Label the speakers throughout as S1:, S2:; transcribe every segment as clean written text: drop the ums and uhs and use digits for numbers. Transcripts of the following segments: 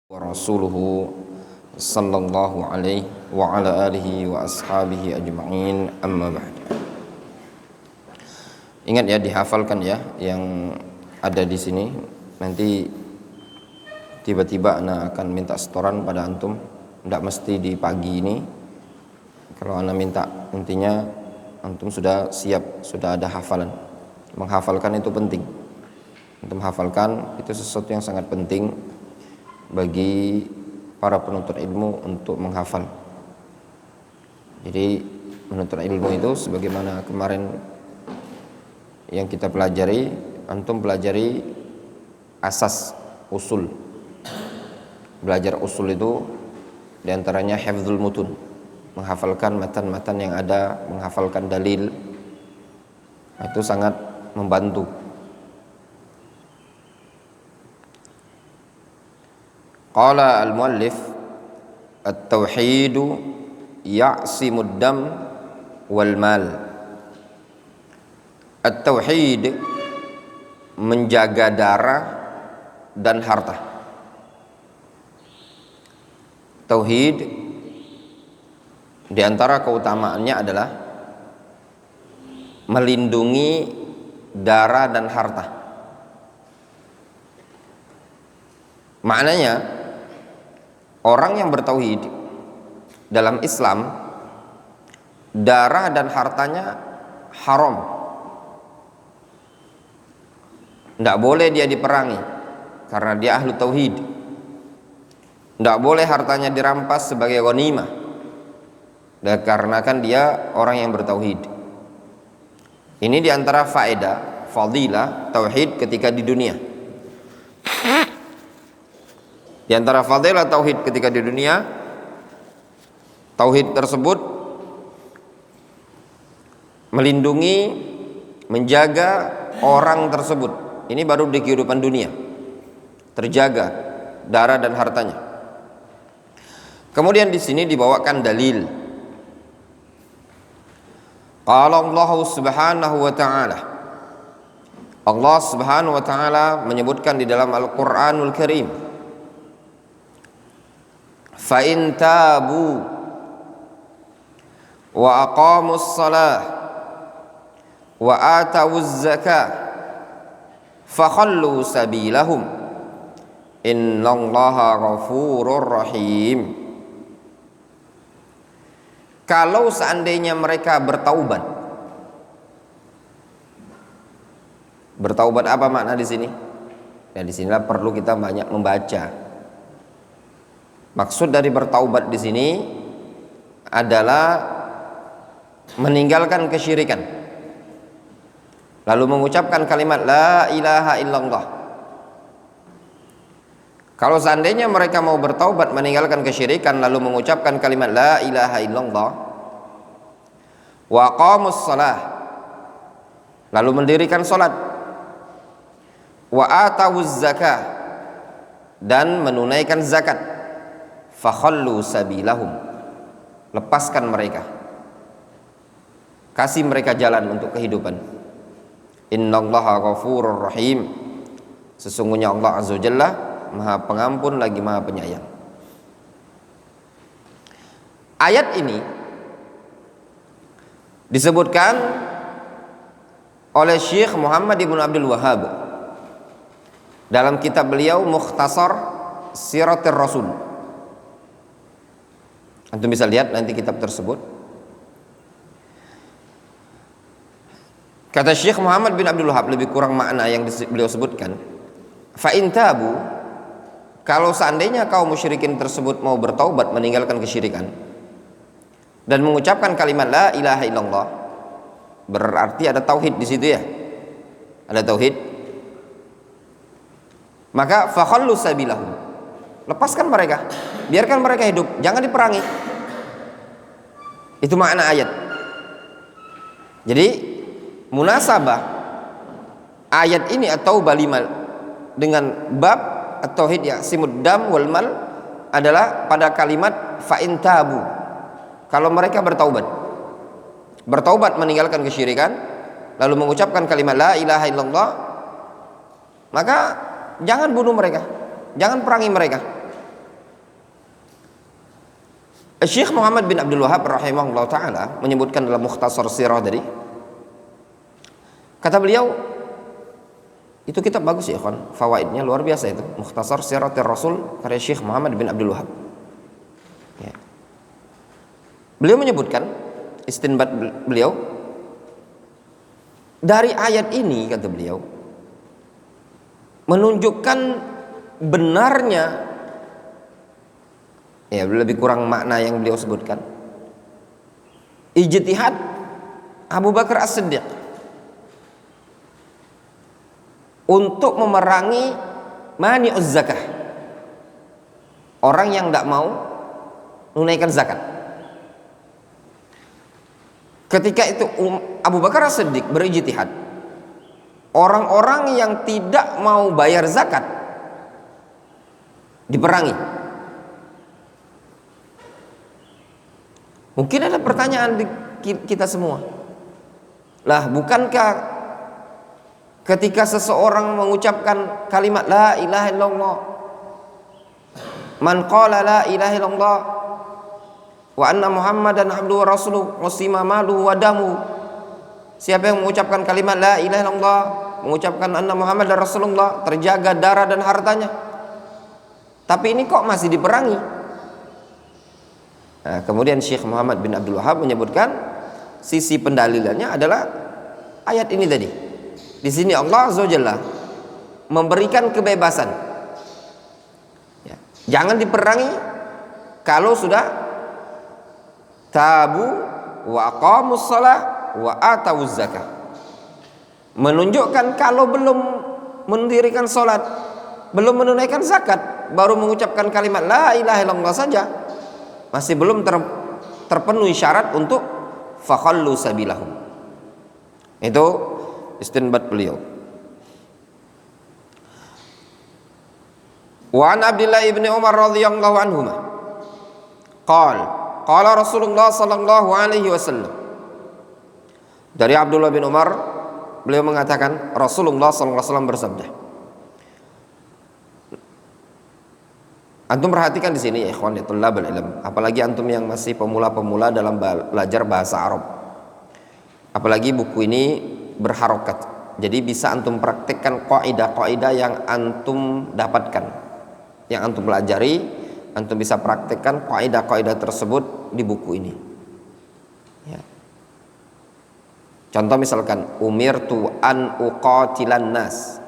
S1: wa rasuluhu sallallahu alaihi wa ala alihi wa ashabihi ajma'in, amma ba'd. Ingat ya, dihafalkan ya yang ada di sini. Nanti tiba-tiba ana akan minta setoran pada antum, tidak mesti di pagi ini. Kalau ana minta, intinya antum sudah siap, sudah ada hafalan. Menghafalkan itu penting. Antum hafalkan itu sesuatu yang sangat penting bagi para penuntut ilmu untuk menghafal. Jadi menuntut ilmu itu sebagaimana kemarin yang kita pelajari, antum pelajari asas usul. Belajar usul itu diantaranya hifdzul mutun, menghafalkan matan-matan yang ada, menghafalkan dalil. Itu sangat membantu. Qala al-muallif at-tauhidu ya'simud dam wal mal. At-tauhid menjaga darah dan harta. Tauhid di antara keutamaannya adalah melindungi darah dan harta. Maknanya orang yang bertauhid dalam Islam, darah dan hartanya haram. Tidak boleh dia diperangi karena dia ahlu tauhid. Tidak boleh hartanya dirampas sebagai ghanimah karena kan dia orang yang bertauhid. Ini diantara faedah, fadilah tauhid ketika di dunia. Di antara fadilah tauhid ketika di dunia, tauhid tersebut melindungi, menjaga orang tersebut. Ini baru di kehidupan dunia, terjaga darah dan hartanya. Kemudian di sini dibawakan dalil. Qala Allah Subhanahu wa ta'ala. Allah Subhanahu wa ta'ala menyebutkan di dalam Al-Qur'anul Karim, fa in tabu wa aqamus salah wa atawuz zakah fakhallu sabilahum innallaha ghafurur rahim. Kalau seandainya mereka bertaubat. Bertaubat apa makna di sini? Dan di sinilah perlu kita banyak membaca. Maksud dari bertaubat di sini adalah meninggalkan kesyirikan, lalu mengucapkan kalimat la ilaha illallah. Kalau seandainya mereka mau bertaubat meninggalkan kesyirikan lalu mengucapkan kalimat la ilaha illallah, wa aqamus shalah, lalu mendirikan salat, wa atawuz zakah, dan menunaikan zakat, fakhallu sabilahum, lepaskan mereka, kasih mereka jalan untuk kehidupan. Innallaha ghafurur rahim, sesungguhnya Allah Azza wa Jalla Maha Pengampun lagi Maha Penyayang. Ayat ini disebutkan oleh Syekh Muhammad ibn Abdul Wahhab dalam kitab beliau Mukhtasar Siratir Rasul. Antum bisa lihat nanti kitab tersebut. Kata Syekh Muhammad bin Abdul Wahhab, lebih kurang makna yang beliau sebutkan, fa in tabu, kalau seandainya kaum musyrikin tersebut mau bertaubat meninggalkan kesyirikan dan mengucapkan kalimat la ilaha illallah, berarti ada tauhid di situ ya. Ada tauhid. Maka fakhallu sabilahum, lepaskan mereka, biarkan mereka hidup, jangan diperangi. Itu makna ayat. Jadi munasabah ayat ini atau balimal dengan bab at-tauhid ya'simud dam wal mal adalah pada kalimat fa in tabu, kalau mereka bertaubat meninggalkan kesyirikan lalu mengucapkan kalimat la ilaha illallah, maka jangan bunuh mereka, jangan perangi mereka. Syekh Muhammad bin Abdul Wahhab rahimahullah taala menyebutkan dalam Mukhtasar Sirah tadi, kata beliau, itu kitab bagus ya ikhwan, fawaidnya luar biasa itu, Mukhtasar Siratir Rasul karya Syekh Muhammad bin Abdul Wahhab. Ya. Beliau menyebutkan istinbat beliau dari ayat ini, kata beliau, menunjukkan benarnya, ya lebih kurang makna yang beliau sebutkan, ijtihad Abu Bakar As-Siddiq untuk memerangi mani'uz zakah, orang yang tidak mau menunaikan zakat. Ketika itu Abu Bakar As-Siddiq berijtihad, orang-orang yang tidak mau bayar zakat diperangi. Mungkin ada pertanyaan di kita semua, lah bukankah ketika seseorang mengucapkan kalimat la ilaha illallah, man qala la ilaha illallah wa anna muhammadan abduhu wa rasuluhu musima maluhu wa damu, siapa yang mengucapkan kalimat la ilaha illallah, mengucapkan anna muhammad dan rasulullah, terjaga darah dan hartanya, tapi ini kok masih diperangi? Nah, kemudian Syekh Muhammad bin Abdul Wahhab menyebutkan sisi pendalilannya adalah ayat ini tadi. Di sini Allah Azza wa Jalla memberikan kebebasan, ya, jangan diperangi kalau sudah tabu wa aqamus shalah wa atawuz zakah. Menunjukkan kalau belum mendirikan salat, belum menunaikan zakat, baru mengucapkan kalimat la ilaha illallah saja, masih belum terpenuhi syarat untuk fakhallu sabilahum. Itu istinbat beliau. Wa an Abdullah ibn Umar radhiyallahu anhuma qala Rasulullah sallallahu alaihi wasallam, dari Abdullah bin Umar beliau mengatakan Rasulullah sallallahu alaihi wasallam bersabda. Antum perhatikan di sini ya ikhwan, ya tullabul ilm, apalagi antum yang masih pemula-pemula dalam belajar bahasa Arab. Apalagi buku ini berharokat, jadi bisa antum praktekkan kaidah-kaidah yang antum dapatkan, yang antum pelajari, antum bisa praktekkan kaidah-kaidah tersebut di buku ini. Ya. Contoh misalkan umirtu an uqatilan nas.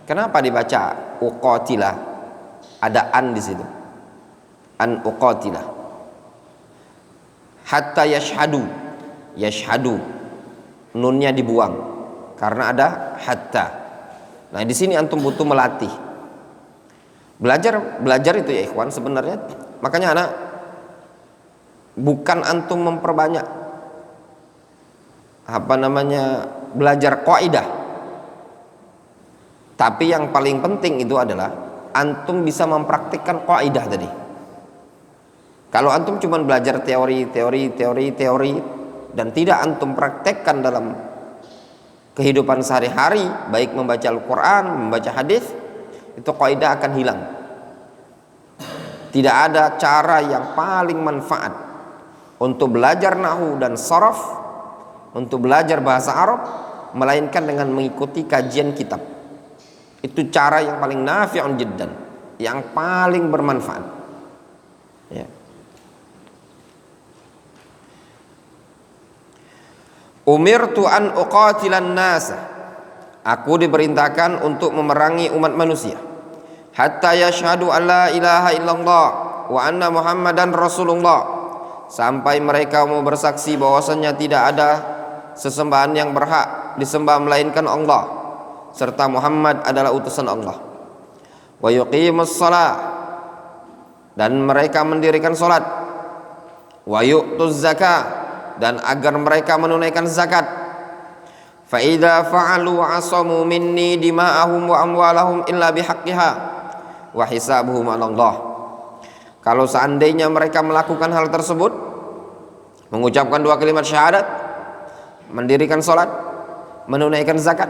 S1: Kenapa dibaca uqatila? Ada an di situ. An uqatila. Hatta yashhadu. Yashhadu. Nunnya dibuang karena ada hatta. Nah, di sini antum butuh melatih. Belajar itu ya ikhwan sebenarnya. Makanya anak bukan antum memperbanyak belajar kaidah. Tapi yang paling penting itu adalah antum bisa mempraktikkan kaidah tadi. Kalau antum cuma belajar teori dan tidak antum praktekkan dalam kehidupan sehari-hari, baik membaca Al-Quran, membaca hadis, itu kaidah akan hilang. Tidak ada cara yang paling manfaat untuk belajar nahwu dan sharaf, untuk belajar bahasa Arab, melainkan dengan mengikuti kajian kitab. Itu cara yang paling nafi'un jiddan, yang paling bermanfaat. Ya. Umirtu an uqatilan nasa. Aku diperintahkan untuk memerangi umat manusia. Hatta yashhadu an la ilaha illallah wa anna muhammadan rasulullah. Sampai mereka mau bersaksi bahwasanya tidak ada sesembahan yang berhak disembah melainkan Allah, serta Muhammad adalah utusan Allah. Wa yuqimus shalah, dan mereka mendirikan salat. Wa yu'tuz zakah, dan agar mereka menunaikan zakat. Fa idza fa'alu 'asamu minni dima'ahum wa amwalahum illa bihaqqiha wa hisabuhum 'ala Allah. Kalau seandainya mereka melakukan hal tersebut, mengucapkan dua kalimat syahadat, mendirikan salat, menunaikan zakat,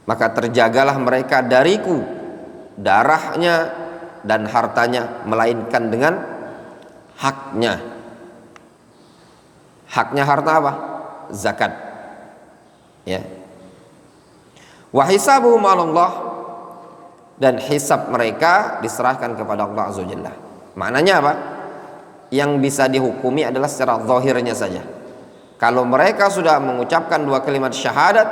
S1: maka terjagalah mereka dariku darahnya dan hartanya, melainkan dengan haknya. Haknya harta apa? Zakat. Ya. Wa hisabuhum 'ala Allah, dan hisab mereka diserahkan kepada Allah Azza wa Jalla. Maknanya apa? Yang bisa dihukumi adalah secara zahirnya saja. Kalau mereka sudah mengucapkan 2 kalimat syahadat,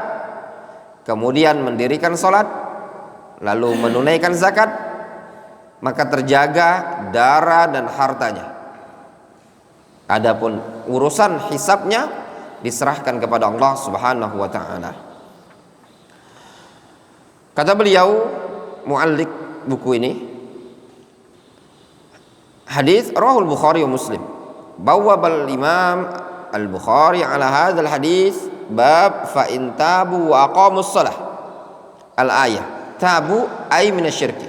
S1: kemudian mendirikan salat, lalu menunaikan zakat, maka terjaga darah dan hartanya. Adapun urusan hisabnya diserahkan kepada Allah Subhanahu wa taala. Kata beliau muallik buku ini, hadis rawahul Bukhari wa Muslim. Bawwabal Imam Al-Bukhari ala hadzal hadis bab fa in tabu wa aqamus shalah. Al-ayah tabu ay minasyirki.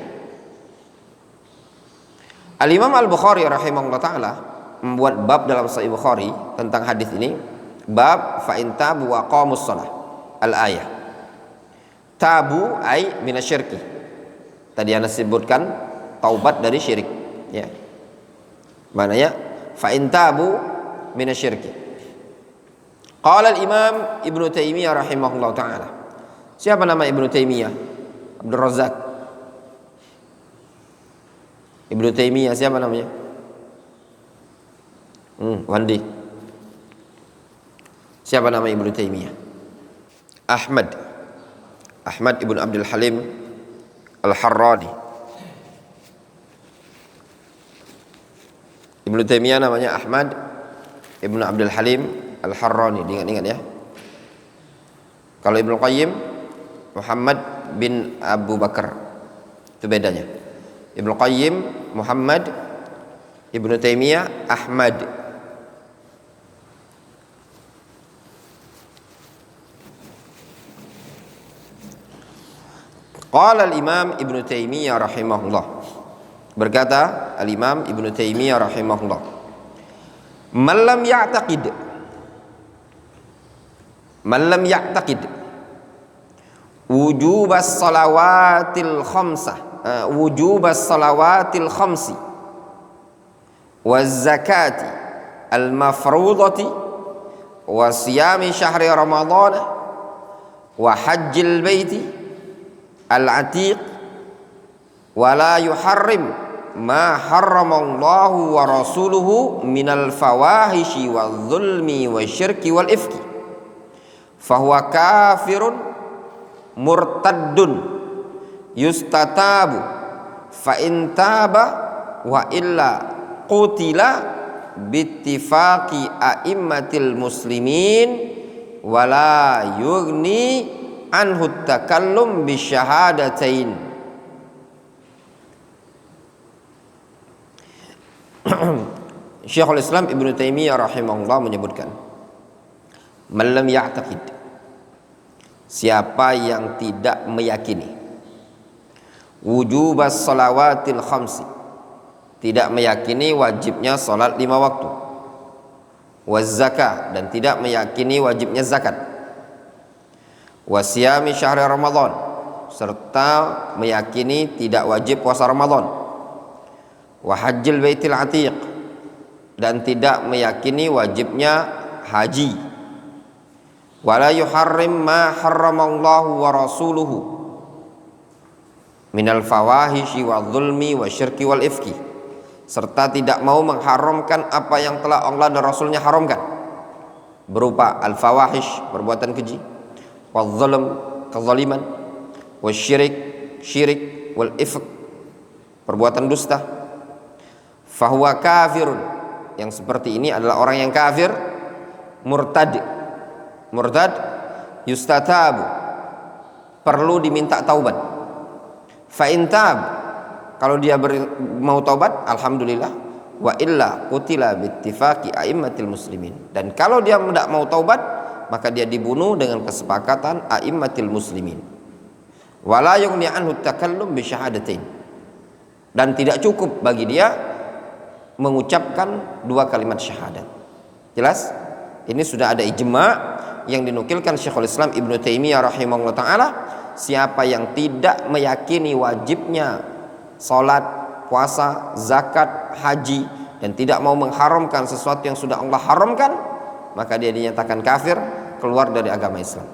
S1: Al-Imam Al-Bukhari rahimahullah taala membuat bab dalam Sahih Bukhari tentang hadis ini, bab fa in tabu wa aqamus shalah. Al-ayah tabu ay minasyirki. Tadi Anda sebutkan taubat dari syirik, ya. Maknanya fa in tabu minasyirki. Qala al-Imam Ibnu Taimiyah rahimahullah taala. Siapa nama Ibnu Taimiyah? Abdul Razak. Ibnu Taimiyah siapa namanya? Wandi. Siapa nama Ibnu Taimiyah? Ahmad Ibnu Abdul Halim Al-Harrani. Ibnu Taimiyah namanya Ahmad Ibnu Abdul Halim Al-Harrani, diingat-ingat ya. Kalau Ibnu Qayyim Muhammad bin Abu Bakar, itu bedanya. Ibnu Qayyim Muhammad, Ibnu Taimiyah Ahmad. Qala al-Imam Ibnu Taimiyah rahimahullah. Berkata al-Imam Ibnu Taimiyah rahimahullah, man lam ya'taqid wujubas salawatil khamsi waz zakati al mafrudati wa siyami syahri ramadhan wa hajjil baiti al atiq wa la yuharrim ma harramallahu wa rasuluhu minal fawahishi wal zulmi wa syirki wal ifki fahuwa kafirun murtaddun yustatabu fa in taba wa illa qutila bittifaqi a'immatil muslimin wala yughni anhu takallum bisyahadatain. Syekhul Islam Ibnu Taimiyah rahimahullah menyebutkan, man lam ya'taqid, siapa yang tidak meyakini wujubas salawatil khamsi, tidak meyakini wajibnya salat 5 waktu, waz zakah, dan tidak meyakini wajibnya zakat, wasiyami syahri ramadhan, serta meyakini tidak wajib puasa Ramadan, wa hajjil baitil atiq, dan tidak meyakini wajibnya haji, wala yuharrim ma harramallahu wa rasuluhu minal fawahishi wa zulmi wa syirki wal ifki, serta tidak mau mengharamkan apa yang telah Allah dan Rasulnya haramkan berupa al-fawahish, perbuatan keji, wa zulm, kezaliman, wa syirik, wal ifk, perbuatan dusta. Fahuwa kafirun, yang seperti ini adalah orang yang kafir, murtad, yustatabu, perlu diminta taubat. Fa in tab, kalau dia mau taubat, alhamdulillah. Wa illa qutila bittifaqi a'immatil muslimin, dan kalau dia tidak mau taubat, maka dia dibunuh dengan kesepakatan a'immatil muslimin. Wala yughni anhu takallum bi syahadatain, dan tidak cukup bagi dia mengucapkan 2 kalimat syahadat. Jelas? Ini sudah ada ijma' yang dinukilkan Syekhul Islam Ibnu Taimiyah rahimahullah taala, siapa yang tidak meyakini wajibnya salat, puasa, zakat, haji, dan tidak mau mengharamkan sesuatu yang sudah Allah haramkan, maka dia dinyatakan kafir, keluar dari agama Islam.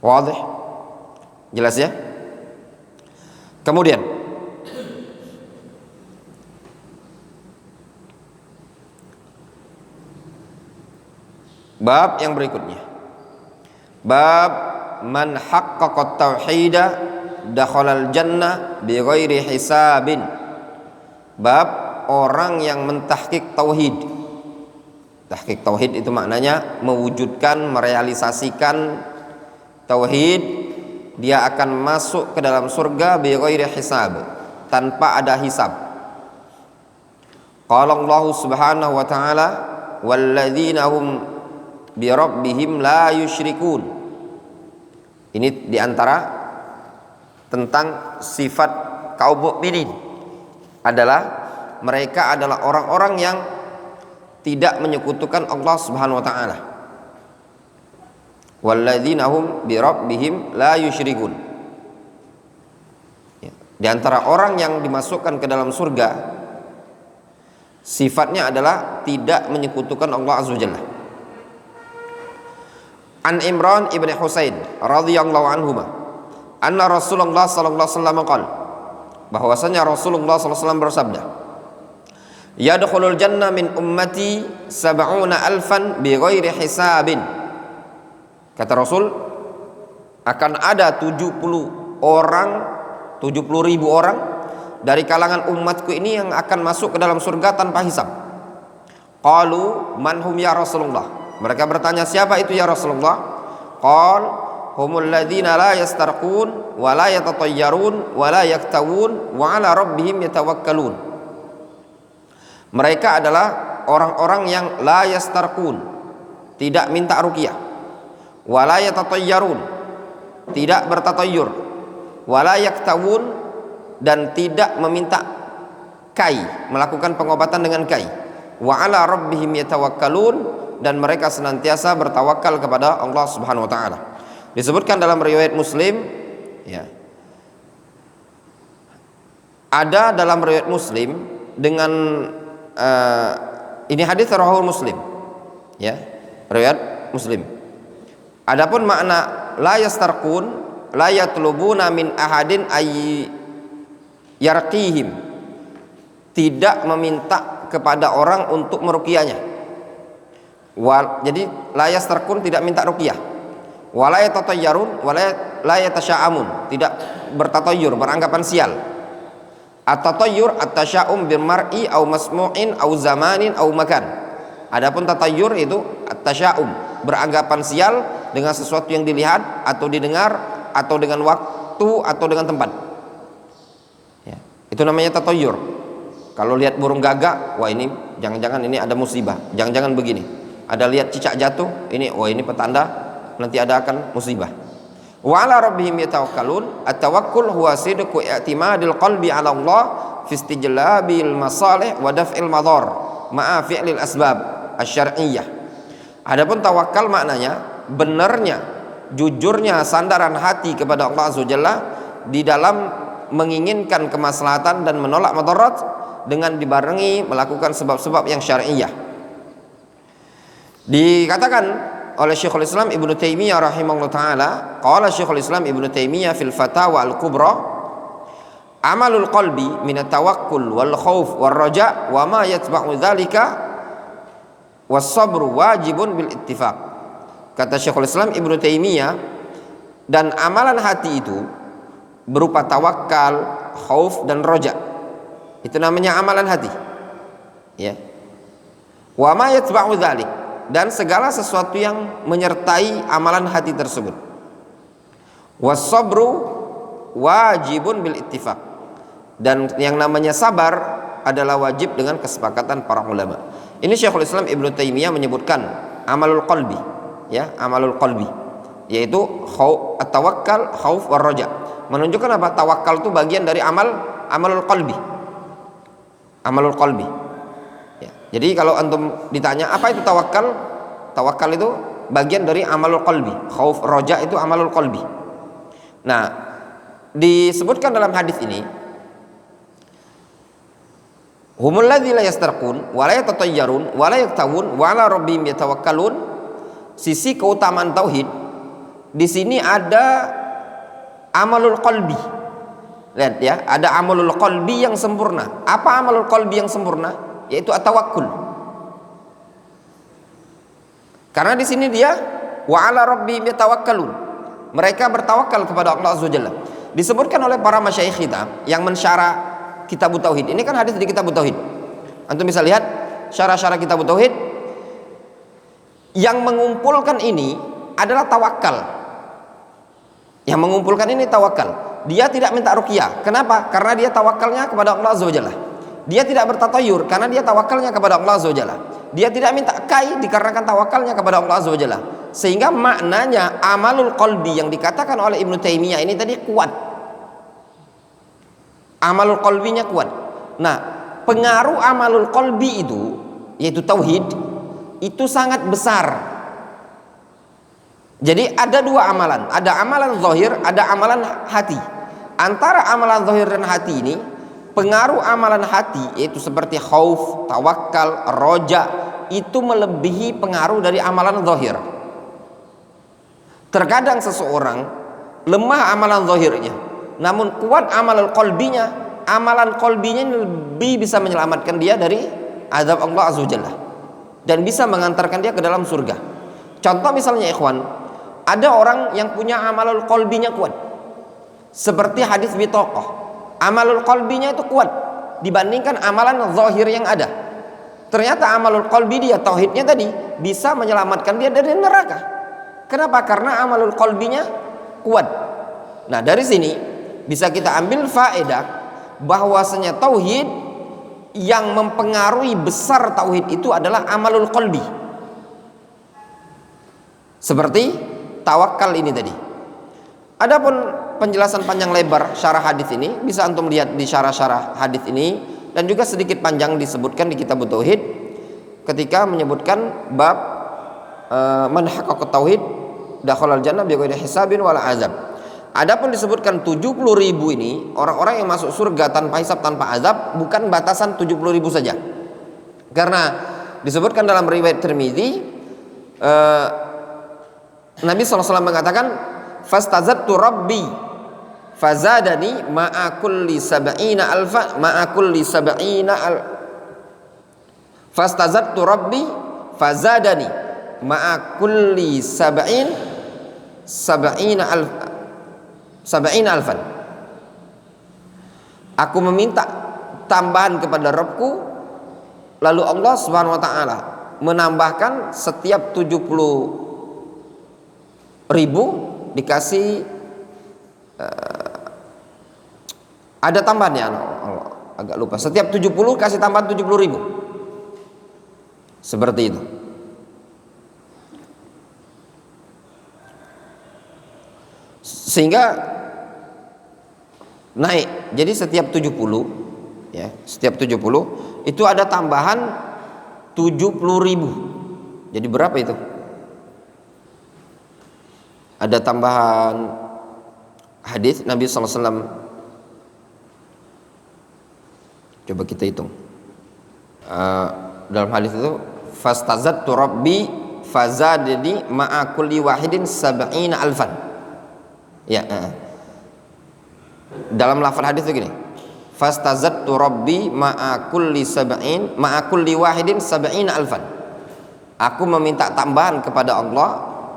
S1: Wadih? Jelas ya? Kemudian bab yang berikutnya, bab man haqqaqa tauhida dakhalal jannah bighairi hisabin. Bab orang yang mentahqiq tauhid. Tahqiq tauhid itu maknanya mewujudkan, merealisasikan tauhid, dia akan masuk ke dalam surga bighairi hisab, tanpa ada hisab. Qala Allah Subhanahu wa taala walladzina hum bi rabbihim la yusyrikun. Ini diantara tentang sifat kaum mukminin adalah mereka adalah orang-orang yang tidak menyekutukan Allah Subhanahu wa taala. Walladzina hum bi rabbihim la yusyrikun. Di antara orang yang dimasukkan ke dalam surga, sifatnya adalah tidak menyekutukan Allah Azza wa Jalla. An Imran ibn Husain radhiyallahu anhuma anna Rasulullah sallallahu alaihi wasallam qala, bahwasanya Rasulullah sallallahu alaihi wasallam bersabda, yadkhulul jannah min ummati sab'una alfan bighairi hisabin. Kata Rasul, akan ada 70 ribu orang dari kalangan umatku ini yang akan masuk ke dalam surga tanpa hisab. Qalu man hum ya Rasulullah. Mereka bertanya, siapa itu ya Rasulullah? Qal humul ladzina la yastarqun wa la yatatayyarun wa la yaktawun wa ala rabbihim yatawakkalun. Mereka adalah orang-orang yang la yastarqun, tidak minta ruqyah, wa la yatatayyarun, tidak bertatayyur, wa la yaktawun, dan tidak meminta kai, melakukan pengobatan dengan kai, wa ala rabbihim yatawakkalun, dan mereka senantiasa bertawakal kepada Allah Subhanahu wa taala. Disebutkan dalam riwayat Muslim, ya. Ada dalam riwayat Muslim dengan ini hadis rawahul Muslim, ya, riwayat Muslim. Adapun makna la yastarqun, la yatlubuna min ahadin ay yarqihim, tidak meminta kepada orang untuk meruqyahnya. Jadi la yastarqun, tidak minta ruqyah. Wa la yatatayyarun, wa la yatasya'amun, tidak bertatayyur, beranggapan sial. At-tatayyur at-tasya'um bil mar'i au masmu'in au zamanin au makan. Adapun tatayyur itu at-tasya'um, beranggapan sial dengan sesuatu yang dilihat atau didengar atau dengan waktu atau dengan tempat. Ya, itu namanya tatayyur. Kalau lihat burung gagak, wah ini jangan-jangan ini ada musibah, jangan-jangan begini. Ada lihat cicak jatuh, ini wah ini petanda nanti ada akan musibah. Wa ala rabbihim yatawakkalun. At-tawakkul huwa sidqu i'timadil qalbi 'ala Allah fi istijlabil masalih wa daf'il madar ma'a fi'lil asbab asy-syar'iyyah. Adapun tawakal maknanya benarnya, jujurnya sandaran hati kepada Allah Azza wa Jalla di dalam menginginkan kemaslahatan dan menolak madarat dengan dibarengi melakukan sebab-sebab yang syar'iyyah. Dikatakan oleh Syekhul Islam Ibnu Taimiyah rahimahullah taala, qala Syekhul Islam Ibnu Taimiyah fil Fatawa al-Kubra, amalul qalbi min at-tawakkul wal khauf war raja wa ma yatba'u dzalika was sabru wajibun bil ittifaq. Kata Syekhul Islam Ibnu Taimiyah, dan amalan hati itu berupa tawakal, khauf dan raja. Itu namanya amalan hati. Ya. Wa ma yatba'u dzalik, dan segala sesuatu yang menyertai amalan hati tersebut. Was-sabru wajibun bil ittifaq, dan yang namanya sabar adalah wajib dengan kesepakatan para ulama. Ini Syekhul Islam Ibnu Taimiyah menyebutkan amalul qalbi, ya, amalul qalbi, yaitu at-tawakkal, khauf war raja. Menunjukkan apa? Tawakal itu bagian dari amalul qalbi. Amalul qalbi. Jadi kalau antum ditanya apa itu tawakal, tawakal itu bagian dari amalul qalbi. Khauf roja itu amalul qalbi. Nah, disebutkan dalam hadis ini Humul ladzina la yastarqun wa la yatatayyarun wa la yaktawun wa ala rabbihim yatawakkalun. Sisi keutamaan tauhid di sini ada amalul qalbi. Lihat ya, ada amalul qalbi yang sempurna. Apa amalul qalbi yang sempurna? Yaitu at-tawakkul. Karena di sini dia wa ala rabbihim yatawakkalun. Mereka bertawakal kepada Allah Azza wa Jalla. Disebutkan oleh para masyayikh kita yang mensyarah Kitab Tauhid. Ini kan hadis di Kitab Tauhid. Antum bisa lihat syarah-syarah Kitab Tauhid yang mengumpulkan ini adalah tawakal. Yang mengumpulkan ini tawakal. Dia tidak minta ruqyah. Kenapa? Karena dia tawakalnya kepada Allah Azza wa Jalla. Dia tidak bertatayur karena dia tawakalnya kepada Allah Azza wa Jalla. Dia tidak minta kai dikarenakan tawakalnya kepada Allah Azza wa Jalla. Sehingga maknanya amalul qalbi yang dikatakan oleh Ibnu Taimiyah ini tadi kuat. Amalul qalbinya kuat. Nah, pengaruh amalul qalbi itu yaitu tauhid itu sangat besar. Jadi ada dua amalan, ada amalan zahir, ada amalan hati. Antara amalan zahir dan hati ini, pengaruh amalan hati yaitu seperti khauf, tawakal, roja itu melebihi pengaruh dari amalan zahir. Terkadang seseorang lemah amalan zahirnya, namun kuat amalan qalbinya lebih bisa menyelamatkan dia dari azab Allah Azza wa Jalla dan bisa mengantarkan dia ke dalam surga. Contoh misalnya ikhwan, ada orang yang punya amalul qalbinya kuat seperti hadis bitaqah. Amalul qalbinya itu kuat dibandingkan amalan zahir yang ada. Ternyata amalul qalbi dia tauhidnya tadi bisa menyelamatkan dia dari neraka. Kenapa? Karena amalul qalbinya kuat. Nah, dari sini bisa kita ambil faedah bahwasanya tauhid yang mempengaruhi besar tauhid itu adalah amalul qalbi. Seperti tawakal ini tadi. Adapun penjelasan panjang lebar syarah hadis ini bisa antum lihat di syarah-syarah hadis ini dan juga sedikit panjang disebutkan di Kitab Tauhid ketika menyebutkan bab man haqqaqa tauhid dakhalal jannah bighairi hisabin wala azab. Adapun disebutkan 70.000 ini orang-orang yang masuk surga tanpa hisab tanpa azab, bukan batasan 70.000 saja. Karena disebutkan dalam riwayat Tirmizi Nabi SAW mengatakan fastazattu rabbi fazadani ma'a kulli sab'ina alfa ma'a kulli sab'ina al fastazattu rabbi fazadani ma'a kulli sab'ina alfan. Aku meminta tambahan kepada Rabbku, lalu Allah Subhanahu wa taala menambahkan setiap 70.000 dikasih ada tambahannya, agak lupa. Setiap 70 kasih tambahan 70.000. Seperti itu. Sehingga naik. Jadi setiap 70 ya, setiap 70 itu ada tambahan 70.000. Jadi berapa itu? Ada tambahan hadis Nabi SAW. Coba kita hitung. Dalam hadis itu fastazattu rabbi fazadani ma'a kulli wahidin sab'ina alfan. Ya. Dalam lafaz hadis itu gini. Fastazattu rabbi ma'a kulli wahidin sab'ina alfan. Aku meminta tambahan kepada Allah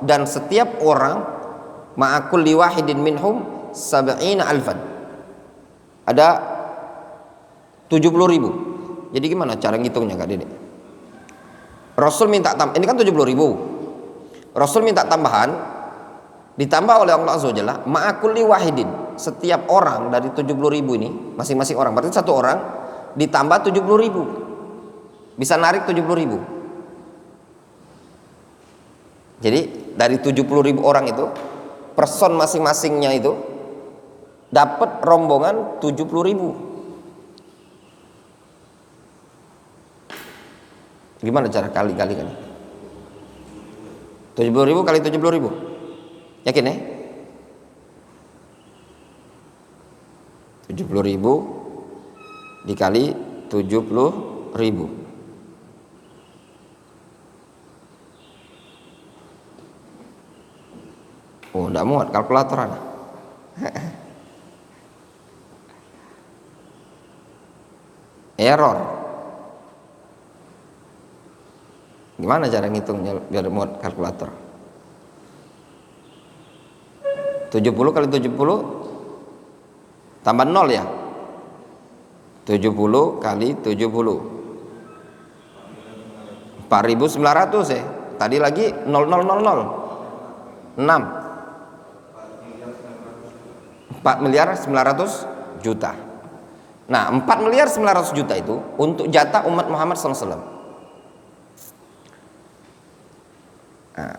S1: dan setiap orang ma'a kulli wahidin minhum sab'ina alfan. Ada 70.000. Jadi gimana cara ngitungnya Kak Dede? Rasul minta ini kan 70.000. Rasul minta tambahan, ditambah oleh Allah Azza wa Jalla ma'a kulli wahidin. Setiap orang dari 70.000 ini, masing-masing orang, berarti satu orang ditambah 70.000. Bisa narik 70.000. Jadi dari 70.000 orang itu, person masing-masingnya itu dapat rombongan 70.000. Gimana cara kali-kalikan? 70.000 kali 70.000. Yakin ya? 70.000 dikali 70.000. Oh, enggak muat kalkulator ada. Error. Gimana cara ngitungnya biar muat kalkulator? 70 kali 70 tambah 0 ya. 70 kali 70 4.900 ya. Tadi lagi 0000 6 4 miliar 900 juta. Nah, 4 miliar 900 juta itu untuk jatah umat Muhammad SAW. Nah,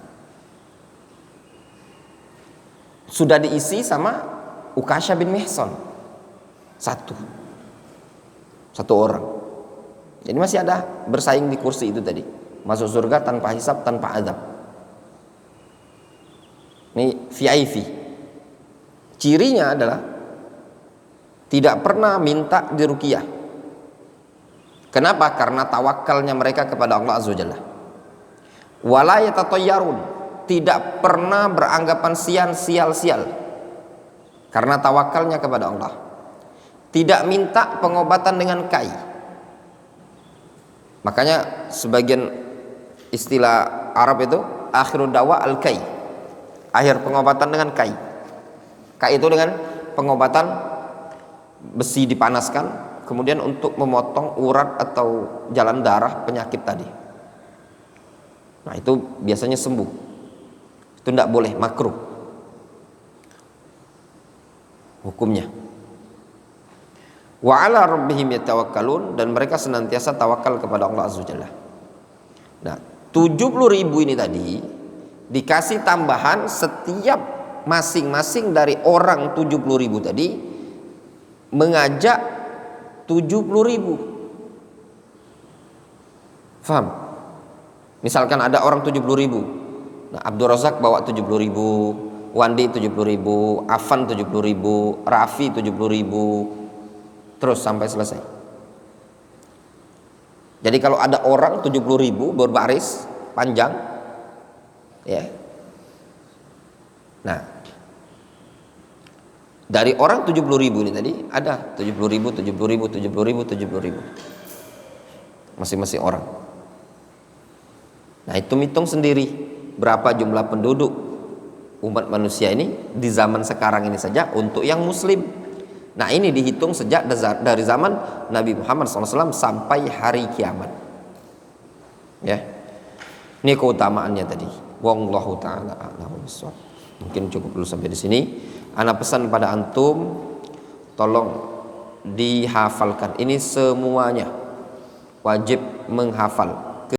S1: sudah diisi sama Ukasha bin Mihsan satu orang. Jadi masih ada bersaing di kursi itu tadi, masuk surga tanpa hisab, tanpa azab. Ini VIP. Cirinya adalah tidak pernah minta diruqyah. Kenapa? Karena tawakalnya mereka kepada Allah Azza wa Jalla. Wala yatatayyarun, tidak pernah beranggapan sial. Karena tawakalnya kepada Allah. Tidak minta pengobatan dengan kai. Makanya sebagian istilah Arab itu akhirud dawa al-kai. Akhir pengobatan dengan kai. Kai itu dengan pengobatan besi dipanaskan, kemudian untuk memotong urat atau jalan darah penyakit tadi. Nah, itu biasanya sembuh. Itu tidak boleh, makruh hukumnya. Wa ala rabbihim yatawakkalun, dan mereka senantiasa tawakal kepada Allah Azza wa Jalla. Nah, 70.000 ini tadi dikasih tambahan setiap masing-masing dari orang 70.000 tadi mengajak 70.000. Faham? Misalkan ada orang 70.000. Nah, Abdul Razak bawa 70.000, Wandi 70.000, Afan 70.000, Rafi 70.000, terus sampai selesai. Jadi kalau ada orang 70.000 berbaris panjang, ya. Nah, dari orang 70.000 ini tadi ada 70.000, 70.000, 70.000, 70.000 masing-masing orang. Nah, hitung sendiri berapa jumlah penduduk umat manusia ini di zaman sekarang ini saja untuk yang muslim. Nah, ini dihitung sejak dari zaman Nabi Muhammad SAW sampai hari kiamat. Ya, ini keutamaannya tadi. Wallahu ta'ala a'lam bishawab. Mungkin cukup dulu sampai di sini. Ana pesan pada antum, tolong dihafalkan. Ini semuanya wajib menghafal.